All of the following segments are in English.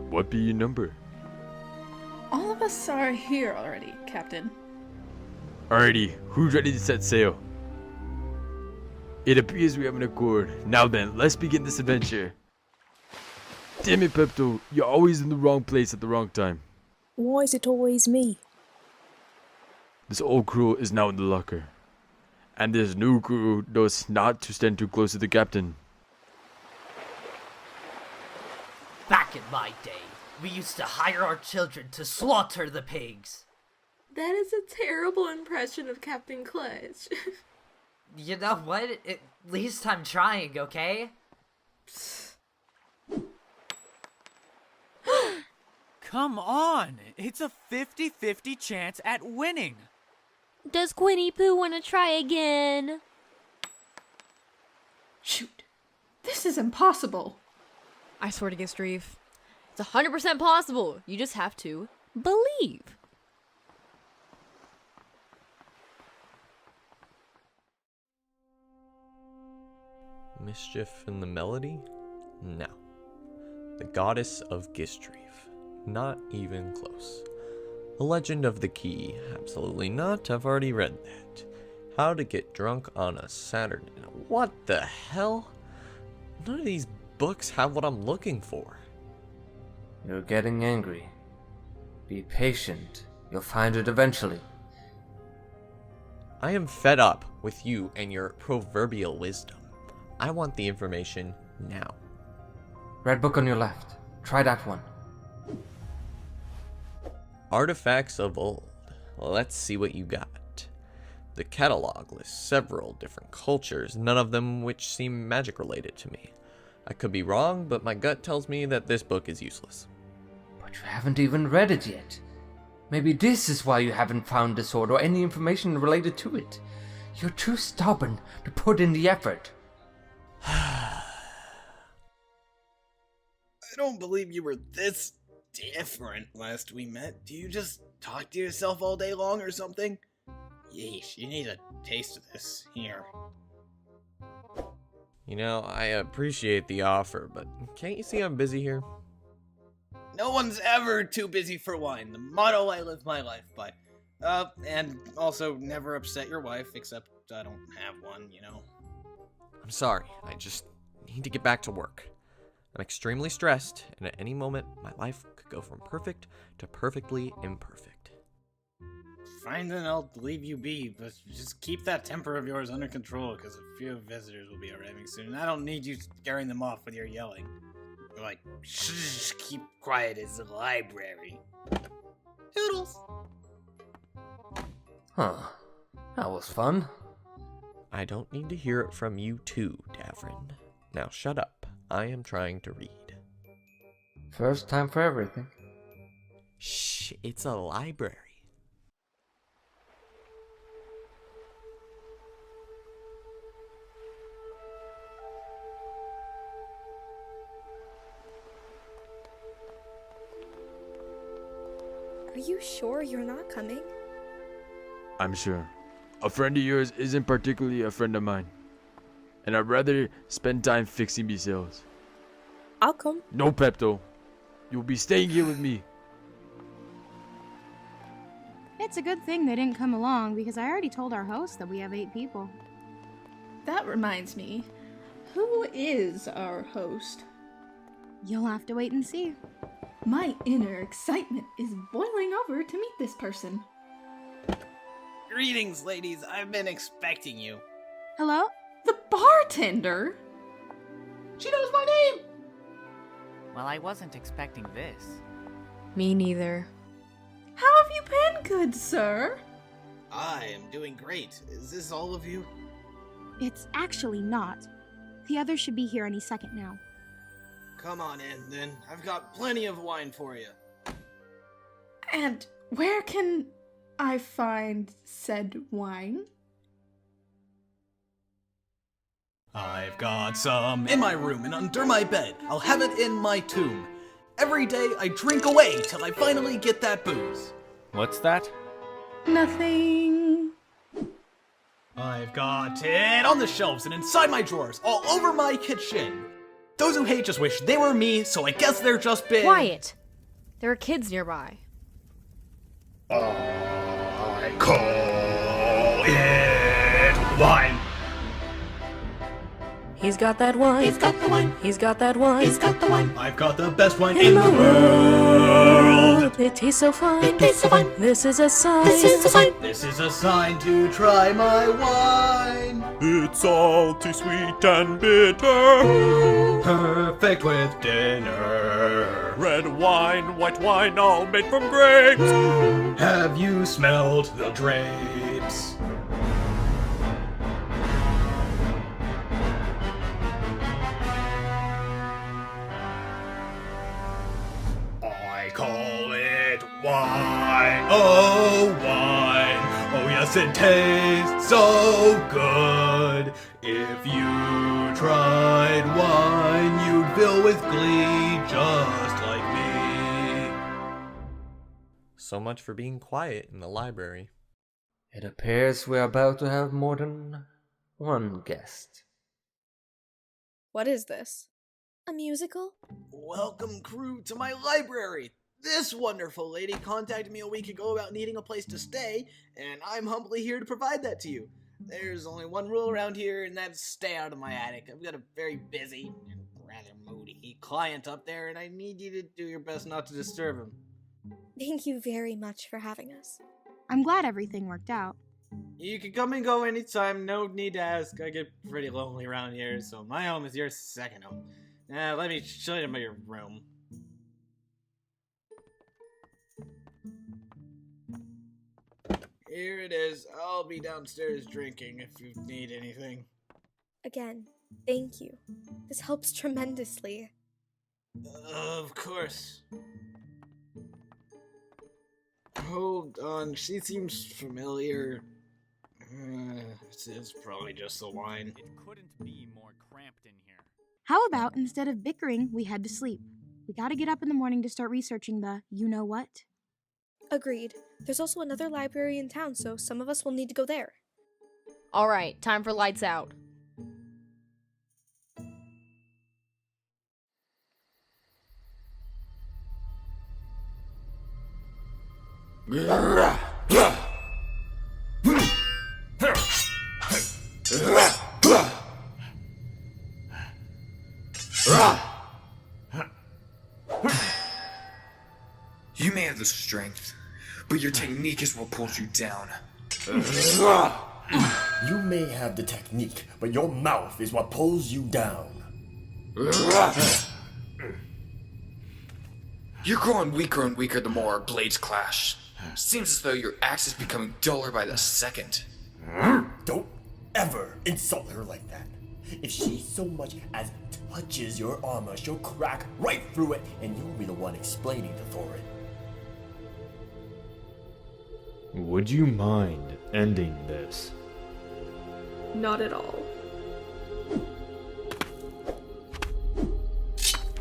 What be your number? All of us are here already, Captain. Alrighty, who's ready to set sail? It appears we have an accord. Now then, let's begin this adventure. Damn it, Pepto, you're always in the wrong place at the wrong time. Why is it always me? This old crew is now in the locker. And this new crew knows not to stand too close to the captain. Back in my day, we used to hire our children to slaughter the pigs. That is a terrible impression of Captain Clutch. You know what? At least I'm trying, okay? Come on! It's a 50-50 chance at winning! Does Quinny Pooh want to try again? Shoot. This is impossible. I swear to Gistreef, it's 100% possible. You just have to believe. Mischief in the melody? No. The goddess of Gistreef. Not even close. The Legend of the Key. Absolutely not. I've already read that. How to Get Drunk on a Saturday. What the hell? None of these books have what I'm looking for. You're getting angry. Be patient. You'll find it eventually. I am fed up with you and your proverbial wisdom. I want the information now. Red book on your left. Try that one. Artifacts of old. Let's see what you got. The catalog lists several different cultures, none of them which seem magic related to me. I could be wrong, but my gut tells me that this book is useless. But you haven't even read it yet. Maybe this is why you haven't found the sword or any information related to it. You're too stubborn to put in the effort. I don't believe you were this different last we met. Do you just talk to yourself all day long or something? Yeesh, you need a taste of this. Here. You know, I appreciate the offer, but can't you see I'm busy here? No one's ever too busy for wine. The motto I live my life by. And also never upset your wife, except I don't have one, you know. I'm sorry, I just need to get back to work. I'm extremely stressed, and at any moment, my life could go from perfect to perfectly imperfect. Fine, then I'll leave you be, but just keep that temper of yours under control, because a few visitors will be arriving soon, and I don't need you scaring them off with your yelling. You're like, shh, keep quiet, it's a library. Toodles! Huh. That was fun. I don't need to hear it from you too, Davren. Now shut up. I am trying to read. First time for everything. Shh, it's a library. Are you sure you're not coming? I'm sure. A friend of yours isn't particularly a friend of mine. And I'd rather spend time fixing these cells. I'll come. No, Pepto. You'll be staying here with me. It's a good thing they didn't come along, because I already told our host that we have 8 people. That reminds me. Who is our host? You'll have to wait and see. My inner excitement is boiling over to meet this person. Greetings, ladies. I've been expecting you. Hello? The bartender? She knows my name! Well, I wasn't expecting this. Me neither. How have you been, good sir? I am doing great. Is this all of you? It's actually not. The others should be here any second now. Come on in, then. I've got plenty of wine for you. And where can I find said wine? I've got some in my room and under my bed. I'll have it in my tomb. Every day I drink away till I finally get that booze. What's that? Nothing. I've got it on the shelves and inside my drawers, all over my kitchen. Those who hate just wish they were me, so I guess they're just big. Quiet! There are kids nearby. I call it wine. He's got that wine. He's got the wine. He's got that wine. He's got the wine. I've got the best wine in the world. It tastes so fine. It tastes so fine. This is a sign. This is a sign. This is a sign to try my wine. It's salty, sweet, and bitter. Perfect with dinner. Red wine, white wine, all made from grapes. Have you smelled the drapes? I call it wine. Oh, wine. Oh, yes, it tastes so good. If you tried wine, you'd fill with glee just like me. So much for being quiet in the library. It appears we're about to have more than one guest. What is this? A musical? Welcome, crew, to my library. This wonderful lady contacted me a week ago about needing a place to stay, and I'm humbly here to provide that to you. There's only one rule around here, and that's stay out of my attic. I've got a very busy and rather moody client up there, and I need you to do your best not to disturb him. Thank you very much for having us. I'm glad everything worked out. You can come and go anytime, no need to ask. I get pretty lonely around here, so my home is your second home. Let me show you your room. Here it is. I'll be downstairs drinking if you need anything. Again, thank you. This helps tremendously. Of course. Hold on, she seems familiar. It's probably just the wine. It couldn't be more cramped in here. How about instead of bickering, we head to sleep? We gotta get up in the morning to start researching the you-know-what. Agreed. There's also another library in town, so some of us will need to go there. Alright, time for lights out. You may have the strength, but your technique is what pulls you down. You may have the technique, but your mouth is what pulls you down. You're growing weaker and weaker the more our blades clash. Seems as though your axe is becoming duller by the second. Don't ever insult her like that. If she so much as touches your armor, she'll crack right through it, and you'll be the one explaining to Thorin. Would you mind ending this? Not at all.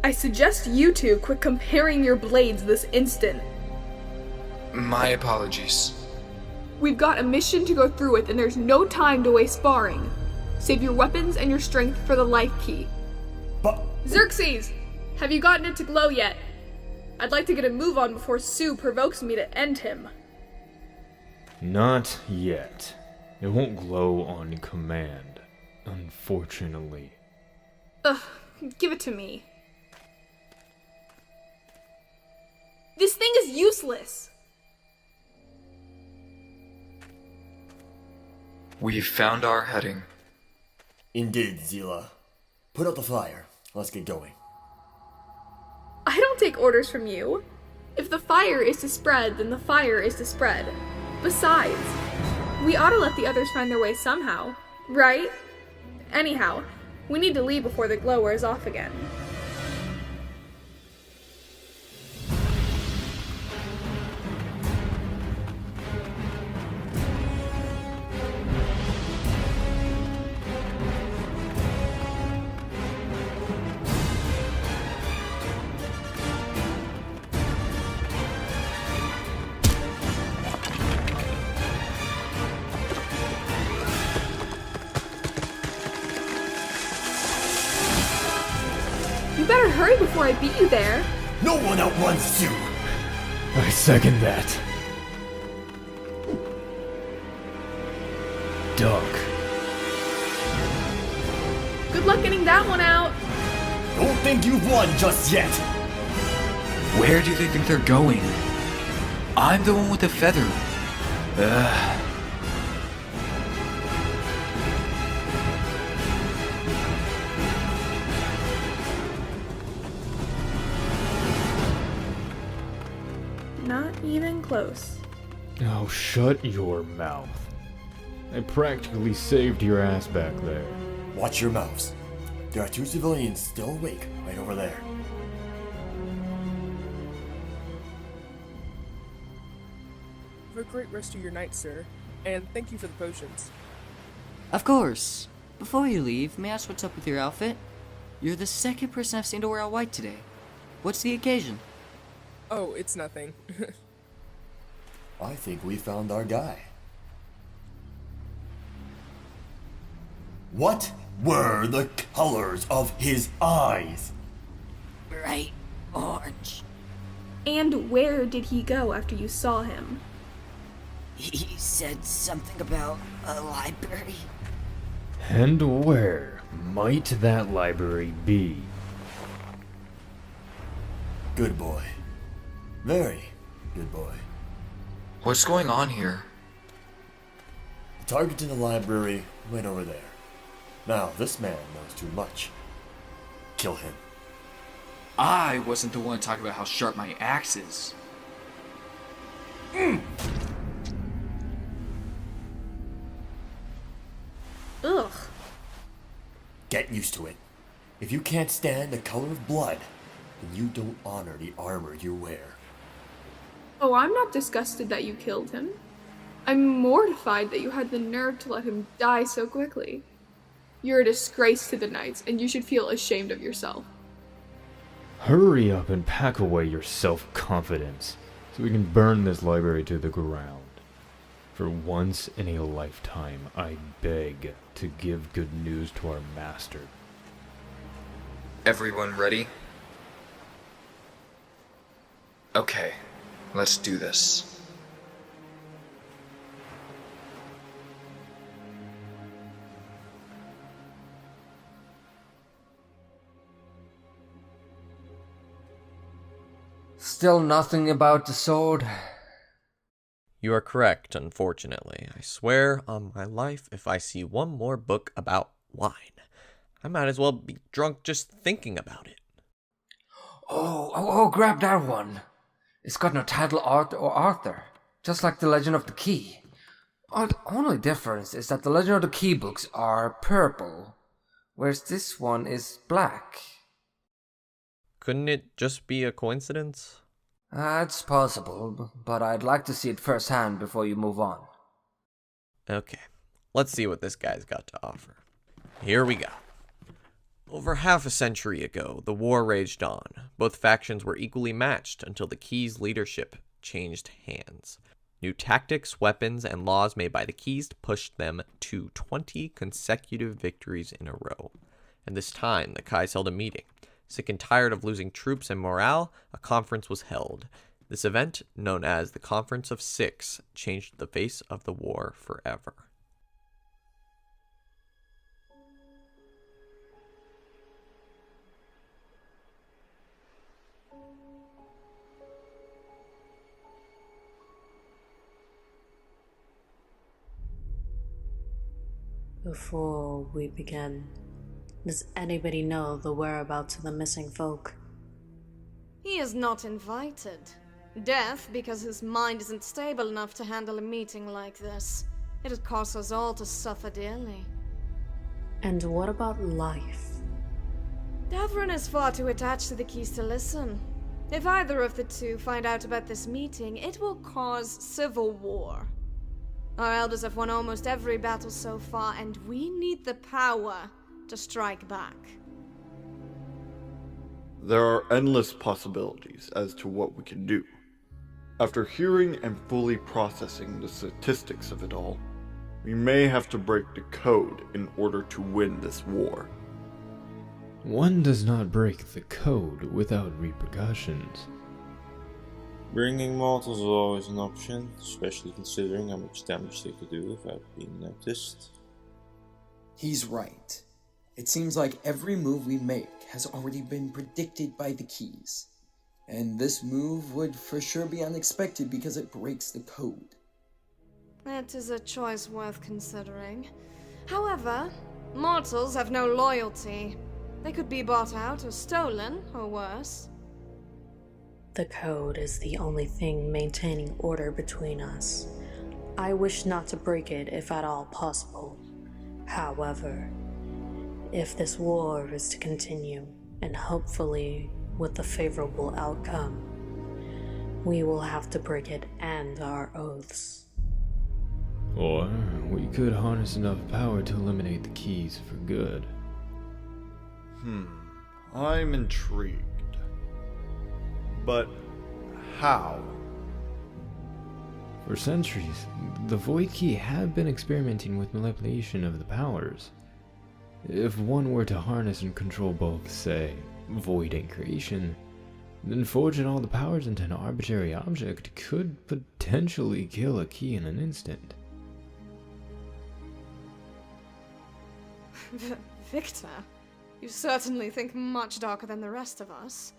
I suggest you two quit comparing your blades this instant. My apologies. We've got a mission to go through with, and there's no time to waste sparring. Save your weapons and your strength for the life key. But Xerxes! Have you gotten it to glow yet? I'd like to get a move on before Sue provokes me to end him. Not yet. It won't glow on command, unfortunately. Ugh, give it to me. This thing is useless! We've found our heading. Indeed, Zila. Put out the fire. Let's get going. I don't take orders from you. If the fire is to spread, then the fire is to spread. Besides, we ought to let the others find their way somehow, right? Anyhow, we need to leave before the glow wears off again. You better hurry before I beat you there. No one outruns Sue. I second that. Duck. Good luck getting that one out. Don't think you've won just yet. Where do they think they're going? I'm the one with the feather. Ugh. Not even close. Oh, shut your mouth. I practically saved your ass back there. Watch your mouths. There are 2 civilians still awake right over there. Have a great rest of your night, sir. And thank you for the potions. Of course. Before you leave, may I ask what's up with your outfit? You're the second person I've seen to wear all white today. What's the occasion? Oh, it's nothing. I think we found our guy. What were the colors of his eyes? Bright orange. And where did he go after you saw him? He said something about a library. And where might that library be? Good boy. Very good boy. What's going on here? The target in the library went over there. Now, this man knows too much. Kill him. I wasn't the one talking about how sharp my axe is. Ugh. Get used to it. If you can't stand the color of blood, then you don't honor the armor you wear. Oh, I'm not disgusted that you killed him. I'm mortified that you had the nerve to let him die so quickly. You're a disgrace to the Knights, and you should feel ashamed of yourself. Hurry up and pack away your self-confidence, so we can burn this library to the ground. For once in a lifetime, I beg to give good news to our master. Everyone ready? Okay, let's do this. Still nothing about the sword? You are correct, unfortunately. I swear on my life, if I see one more book about wine, I might as well be drunk just thinking about it. Oh, grab that one. It's got no title, art, or author. Just like The Legend of the Key. The only difference is that The Legend of the Key books are purple, whereas this one is black. Couldn't it just be a coincidence? It's possible, but I'd like to see it firsthand before you move on. Okay, let's see what this guy's got to offer. Here we go. Over half a century ago, the war raged on. Both factions were equally matched until the Key's leadership changed hands. New tactics, weapons, and laws made by the Keys pushed them to 20 consecutive victories in a row. And this time, the Kais held a meeting. Sick and tired of losing troops and morale, a conference was held. This event, known as the Conference of Six, changed the face of the war forever. Before we begin, does anybody know the whereabouts of the missing folk? He is not invited. Death, because his mind isn't stable enough to handle a meeting like this. It would cost us all to suffer dearly. And what about life? Davren is far too attached to the Keys to listen. If either of the two find out about this meeting, it will cause civil war. Our elders have won almost every battle so far, and we need the power to strike back. There are endless possibilities as to what we can do. After hearing and fully processing the statistics of it all, we may have to break the code in order to win this war. One does not break the code without repercussions. Bringing mortals is always an option, especially considering how much damage they could do without being noticed. He's right. It seems like every move we make has already been predicted by the keys. And this move would for sure be unexpected because it breaks the code. It is a choice worth considering. However, mortals have no loyalty. They could be bought out or stolen, or worse. The code is the only thing maintaining order between us. I wish not to break it if at all possible. However, if this war is to continue, and hopefully with a favorable outcome, we will have to break it and our oaths. Or we could harness enough power to eliminate the keys for good. I'm intrigued. But how? For centuries, the Void Key have been experimenting with manipulation of the powers. If one were to harness and control both, say, void and creation, then forging all the powers into an arbitrary object could potentially kill a key in an instant. Victor, you certainly think much darker than the rest of us.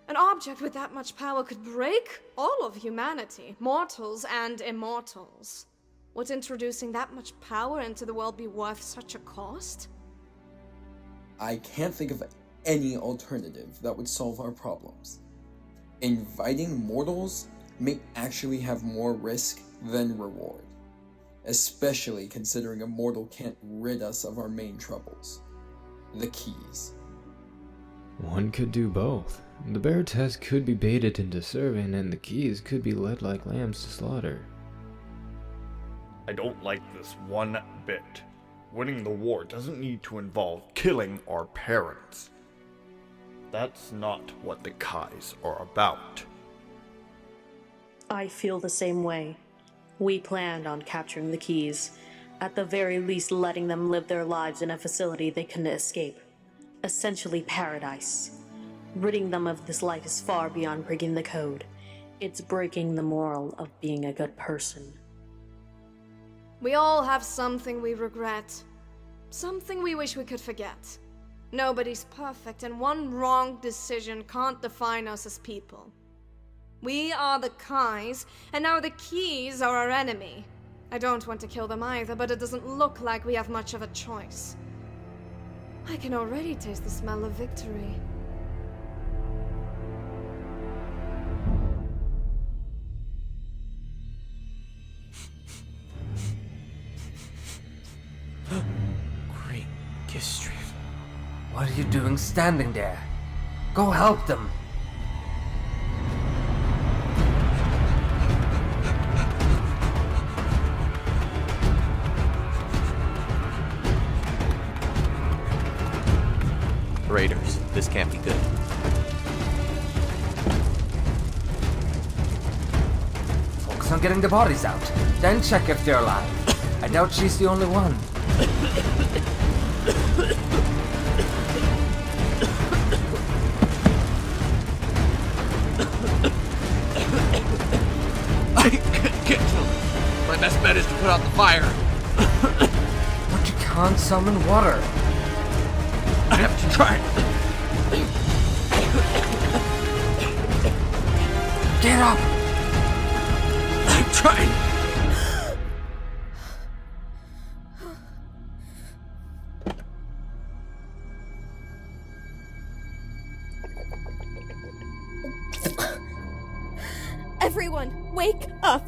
An object with that much power could break all of humanity, mortals and immortals. Would introducing that much power into the world be worth such a cost? I can't think of any alternative that would solve our problems. Inviting mortals may actually have more risk than reward, especially considering a mortal can't rid us of our main troubles, the keys. One could do both. The bear test could be baited into serving, and the keys could be led like lambs to slaughter. I don't like this one bit. Winning the war doesn't need to involve killing our parents. That's not what the Kais are about. I feel the same way. We planned on capturing the keys, at the very least letting them live their lives in a facility they couldn't escape. Essentially paradise. Ridding them of this life is far beyond breaking the code. It's breaking the moral of being a good person. We all have something we regret. Something we wish we could forget. Nobody's perfect, and one wrong decision can't define us as people. We are the Kais, and now the keys are our enemy. I don't want to kill them either, but it doesn't look like we have much of a choice. I can already taste the smell of victory. Great Gistrif. What are you doing standing there? Go help them. Raiders, this can't be good. Focus on getting the bodies out, then check if they're alive. I doubt she's the only one. I can't kill them. My best bet is to put out the fire. But you can't summon water. I have to try. Get up! I'm trying. Everyone, wake up!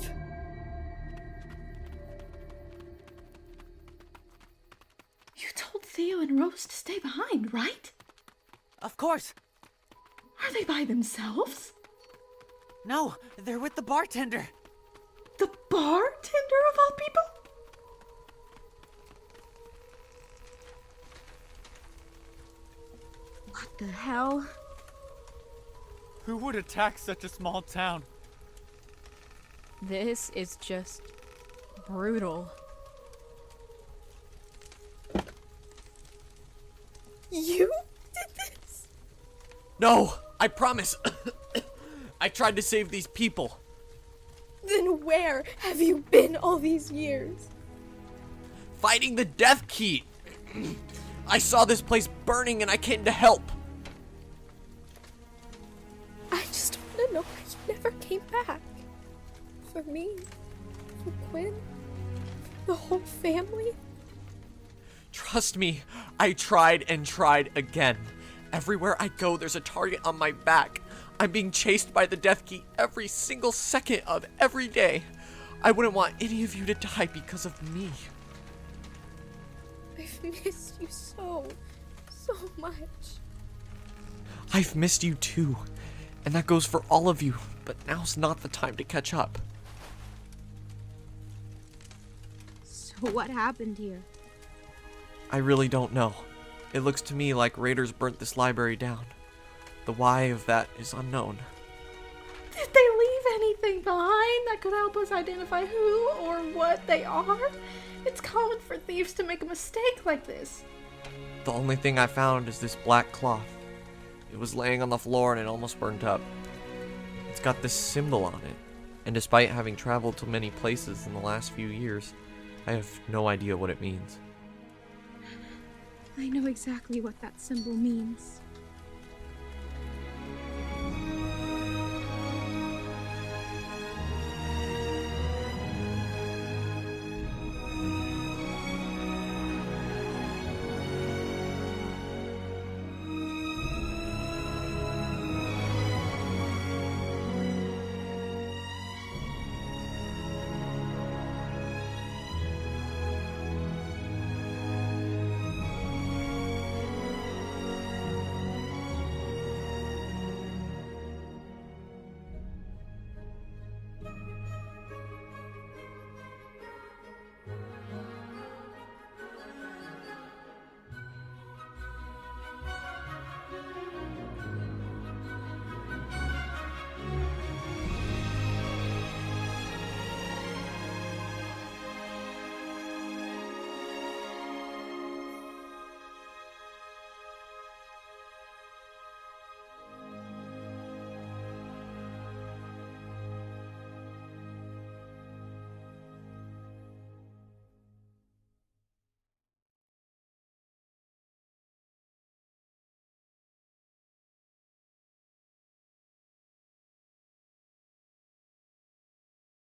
You told Theo and Rose to stay behind, right? Of course. Are they by themselves? No, they're with the bartender. The bartender of all people? What the hell? Who would attack such a small town? This is just brutal. You did this? No, I promise. I tried to save these people. Then where have you been all these years? Fighting the Death Key. I saw this place burning and I came to help. I just want to know why you never came back. For me, for Quinn, for the whole family. Trust me, I tried and tried again. Everywhere I go, there's a target on my back. I'm being chased by the Death Key every single second of every day. I wouldn't want any of you to die because of me. I've missed you so much. I've missed you too, and that goes for all of you, but now's not the time to catch up. So what happened here? I really don't know. It looks to me like raiders burnt this library down. The why of that is unknown. Did they leave anything behind that could help us identify who or what they are? It's common for thieves to make a mistake like this. The only thing I found is this black cloth. It was laying on the floor and it almost burnt up. It's got this symbol on it, and despite having traveled to many places in the last few years, I have no idea what it means. I know exactly what that symbol means.